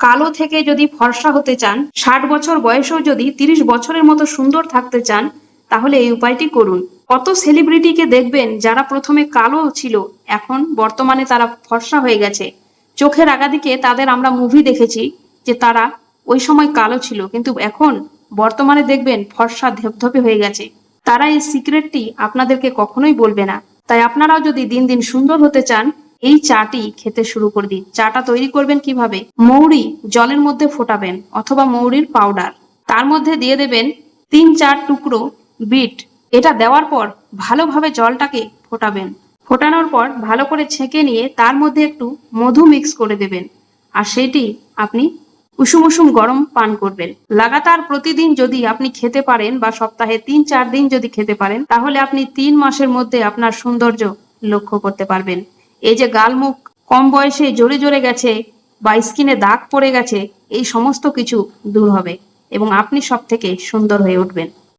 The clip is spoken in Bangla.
কালো থেকে যদি ফর্সা হতে চান, 60 বছর বয়সেও যদি 30 বছরের মতো সুন্দর থাকতে চান, তাহলে এই উপায়টি করুন। কত সেলিব্রিটিকে দেখবেন যারা প্রথমে কালো ছিল, এখন বর্তমানে তারা ফর্সা হয়ে গেছে। চোখের আগাদিকে তাদের আমরা মুভি দেখেছি যে তারা ওই সময় কালো ছিল, কিন্তু এখন বর্তমানে দেখবেন ফর্সা ধপধপে হয়ে গেছে। তারা এই সিক্রেটটি আপনাদেরকে কখনোই বলবে না। তাই আপনারাও যদি দিন দিন সুন্দর হতে চান, এই চাটি খেতে শুরু করে দিন। চাটা তৈরি করবেন কিভাবে? মৌরি জলের মধ্যে ফোটাবেন অথবা মৌরির পাউডার, তার মধ্যে দিয়ে দেবেন 3-4 টুকরো বিট। এটা দেওয়ার পর ভালোভাবে জলটাকে ফোটাবেন। ফোটানোর পর ভালো করে ছেঁকে নিয়ে তার মধ্যে একটু মধু মিক্স করে দেবেন, আর সেটি আপনি উষুম উষুম গরম পান করবেন। লাগাতার প্রতিদিন যদি আপনি খেতে পারেন বা সপ্তাহে 3-4 দিন যদি খেতে পারেন, তাহলে আপনি 3 মাসের মধ্যে আপনার সৌন্দর্য লক্ষ্য করতে পারবেন। এই যে গালমুখ কম বয়সে জ্বরে জ্বরে গেছে বা স্কিনে দাগ পড়ে গেছে, এই সমস্ত কিছু দূর হবে এবং আপনি সব থেকে সুন্দর হয়ে উঠবেন।